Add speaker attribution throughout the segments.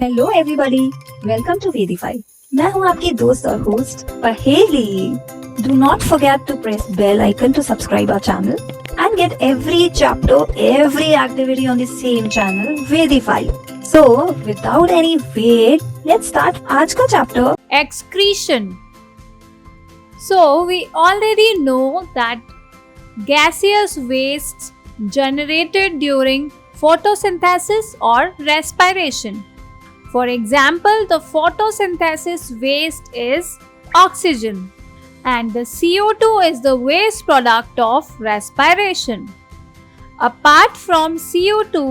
Speaker 1: Hello everybody, welcome to Vedify. मैं हूं आपकी दोस्त और host Paheli. Do not forget to press bell icon to subscribe our channel and get every chapter, every activity on the same channel Vedify. So without any wait, let's start आज का चैप्टर।
Speaker 2: Excretion. So we already know that gaseous wastes generated during photosynthesis or respiration. For example, the photosynthesis waste is oxygen and the CO2 is the waste product of respiration. Apart from CO2,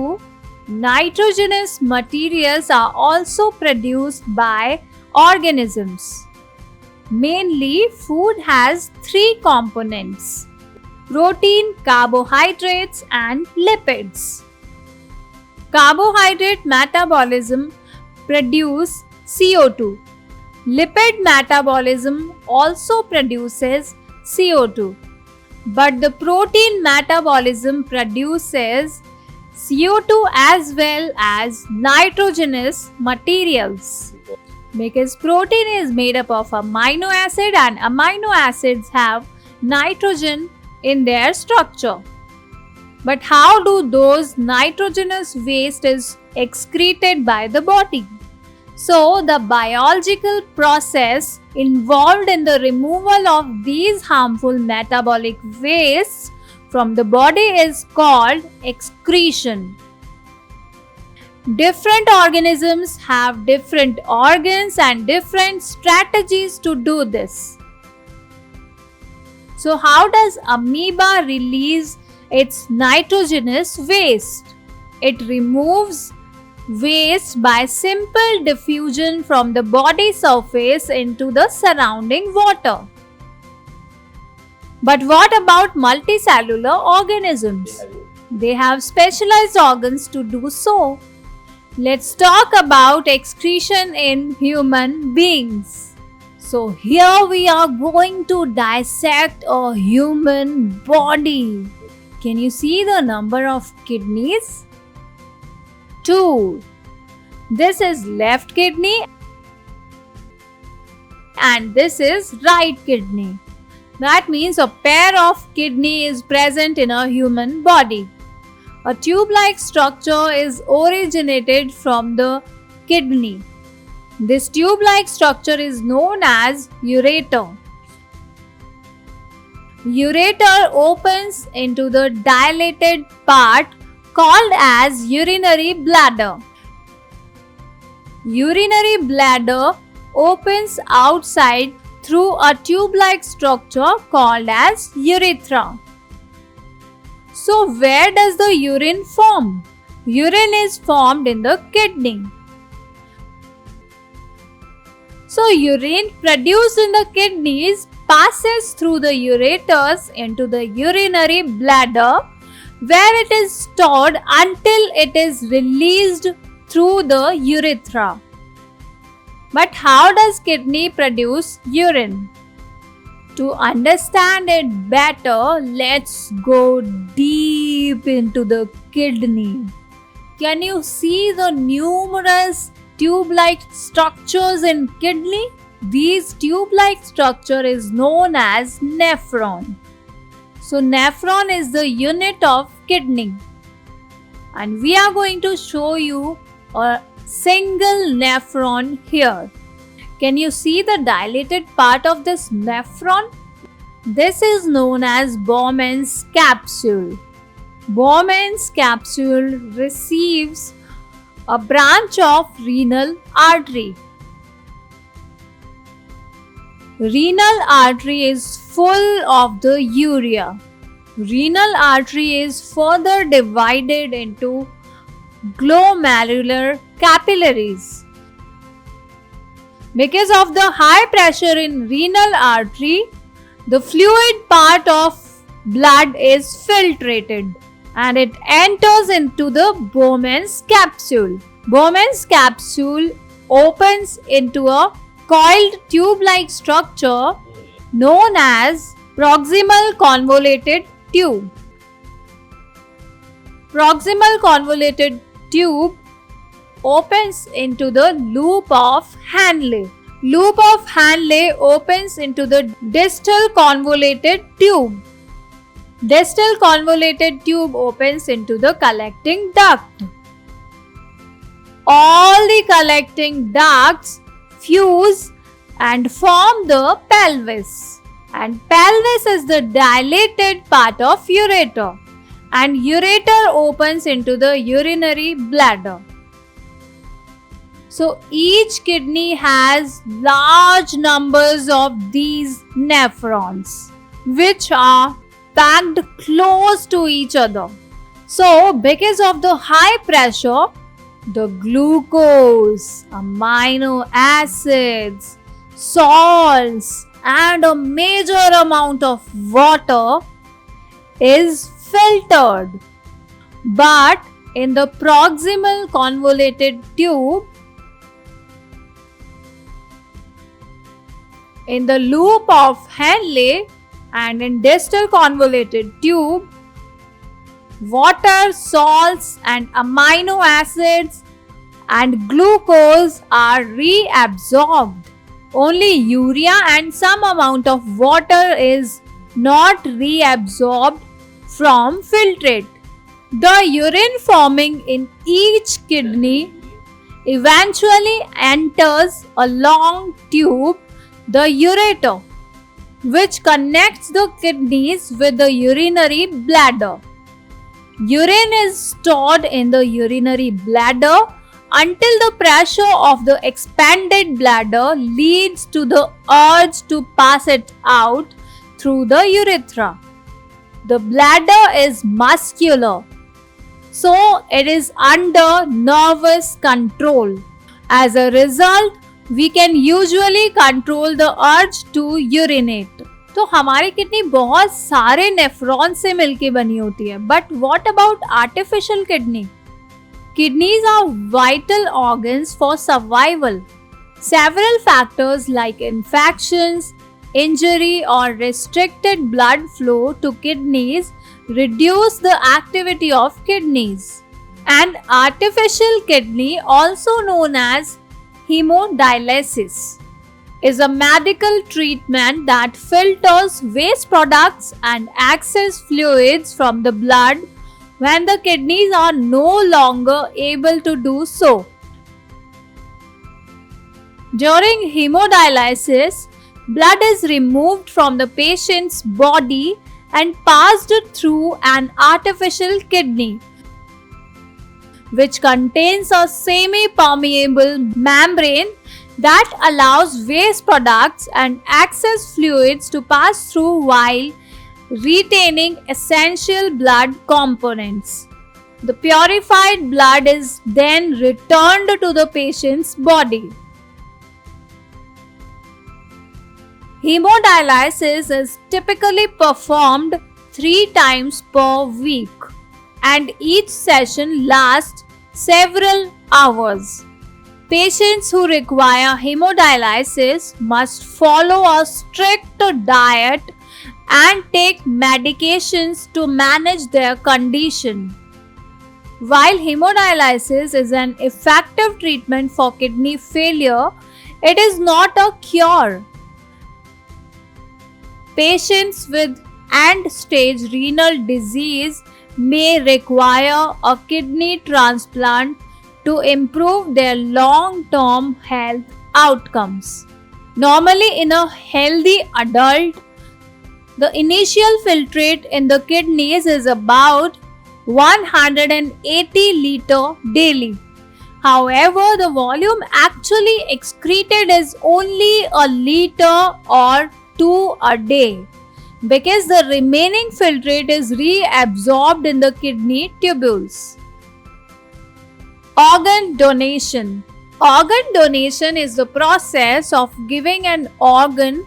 Speaker 2: nitrogenous materials are also produced by organisms. Mainly, food has three components: protein, carbohydrates, and lipids. Carbohydrate metabolism produce CO2. Lipid metabolism also produces CO2. But the protein metabolism produces CO2 as well as nitrogenous materials. Because protein is made up of amino acid and amino acids have nitrogen in their structure. But how do those nitrogenous waste is excreted by the body? So the biological process involved in the removal of these harmful metabolic wastes from the body is called excretion. Different organisms have different organs and different strategies to do this. So how does amoeba release its nitrogenous waste? It removes waste by simple diffusion from the body surface into the surrounding water. But what about multicellular organisms? They have specialized organs to do so. Let's talk about excretion in human beings. So here we are going to dissect a human body. Can you see the number of kidneys? 2. This is left kidney and this is right kidney. That means a pair of kidney is present in a human body. A tube-like structure is originated from the kidney. This tube-like structure is known as ureter. Ureter opens into the dilated part called as urinary bladder. Urinary bladder opens outside through a tube-like structure called as urethra. So where does the urine form? Urine is formed in the kidney. So urine produced in the kidneys passes through the ureters into the urinary bladder, where it is stored until it is released through the urethra. But how does kidney produce urine? To understand it better, let's go deep into the kidney. Can you see the numerous tube-like structures in kidney? These tube-like structure is known as nephron. So nephron is the unit of kidney. And we are going to show you a single nephron here. Can you see the dilated part of this nephron? This is known as Bowman's capsule. Bowman's capsule receives a branch of renal artery. Renal artery is full of the urea. Renal artery is further divided into glomerular capillaries. Because of the high pressure in renal artery, the fluid part of blood is filtrated and it enters into the Bowman's capsule. Bowman's capsule opens into a coiled tube-like structure known as proximal convoluted tube. Proximal convoluted tube opens into the loop of Hanley. Loop of Hanley opens into the distal convoluted tube. Distal convoluted tube opens into the collecting duct. All the collecting ducts fuse and form the pelvis. And pelvis is the dilated part of ureter. And ureter opens into the urinary bladder. So each kidney has large numbers of these nephrons, which are packed close to each other. So because of the high pressure, the glucose, amino acids, salts and a major amount of water is filtered. But in the proximal convoluted tube, in the loop of Henle and in distal convoluted tube, water, salts and amino acids and glucose are reabsorbed. Only urea and some amount of water is not reabsorbed from filtrate. The urine forming in each kidney eventually enters a long tube, the ureter, which connects the kidneys with the urinary bladder. Urine is stored in the urinary bladder until the pressure of the expanded bladder leads to the urge to pass it out through the urethra. The bladder is muscular, so it is under nervous control. As a result, we can usually control the urge to urinate. तो हमारी kidney बहुत सारे nephron से मिलके बनी होती है. But what about artificial kidney? Kidneys are vital organs for survival. Several factors like infections, injury or restricted blood flow to kidneys reduce the activity of kidneys. An artificial kidney, also known as hemodialysis, is a medical treatment that filters waste products and excess fluids from the blood when the kidneys are no longer able to do so. During hemodialysis, blood is removed from the patient's body and passed through an artificial kidney, which contains a semi-permeable membrane that allows waste products and excess fluids to pass through while retaining essential blood components. The purified blood is then returned to the patient's body. Hemodialysis is typically performed 3 times per week, and each session lasts several hours. Patients who require hemodialysis must follow a strict diet and take medications to manage their condition. While hemodialysis is an effective treatment for kidney failure, it is not a cure. Patients with end-stage renal disease may require a kidney transplant to improve their long-term health outcomes. Normally, in a healthy adult, the initial filtrate in the kidneys is about 180 liters daily. However, the volume actually excreted is only a liter or 2 a day, because the remaining filtrate is reabsorbed in the kidney tubules. Organ donation. Organ donation is the process of giving an organ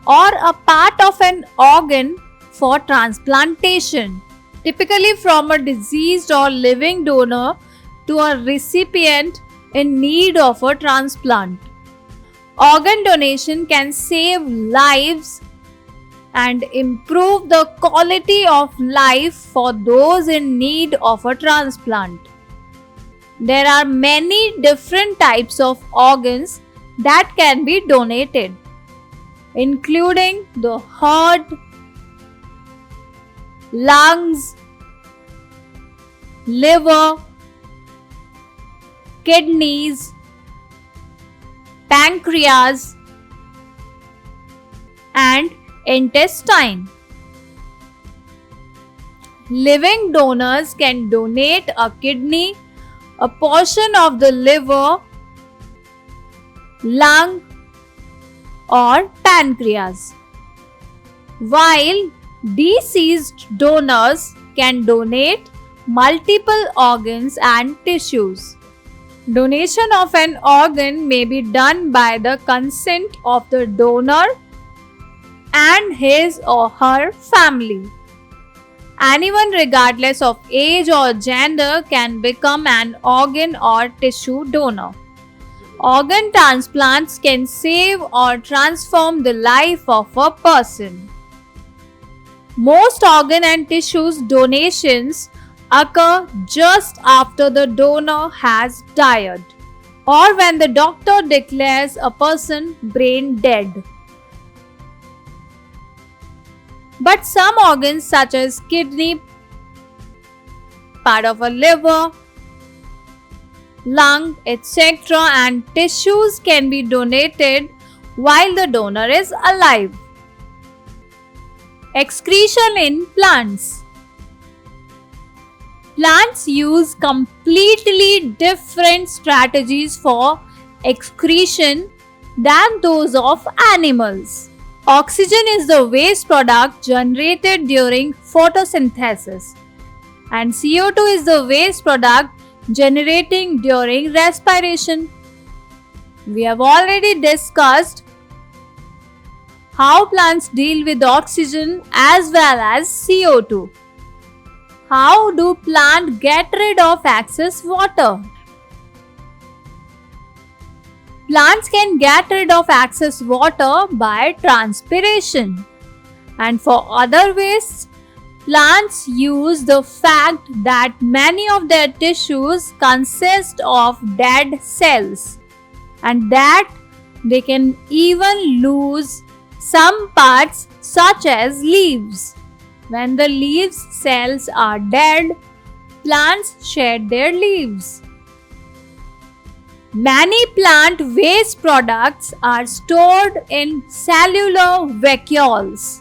Speaker 2: or a part of an organ for transplantation, typically from a deceased or living donor to a recipient in need of a transplant. Organ donation can save lives and improve the quality of life for those in need of a transplant. There are many different types of organs that can be donated, including the heart, lungs, liver, kidneys, pancreas, and intestine. Living donors can donate a kidney, a portion of the liver, lung, or pancreas, while deceased donors can donate multiple organs and tissues. Donation of an organ may be done by the consent of the donor and his or her family. Anyone, regardless of age or gender, can become an organ or tissue donor. Organ transplants can save or transform the life of a person. Most organ and tissues donations occur just after the donor has died or when the doctor declares a person brain dead. But some organs such as kidney, part of a liver, lung, etc. and tissues can be donated while the donor is alive. Excretion in plants. Plants use completely different strategies for excretion than those of animals. Oxygen is the waste product generated during photosynthesis, and CO2 is the waste product generating during respiration. We have already discussed how plants deal with oxygen as well as CO2. How do plants get rid of excess water? Plants can get rid of excess water by transpiration. And for other ways, plants use the fact that many of their tissues consist of dead cells and that they can even lose some parts such as leaves. When the leaves cells are dead, plants shed their leaves. Many plant waste products are stored in cellular vacuoles.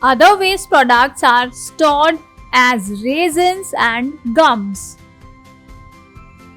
Speaker 2: Other waste products are stored as resins and gums.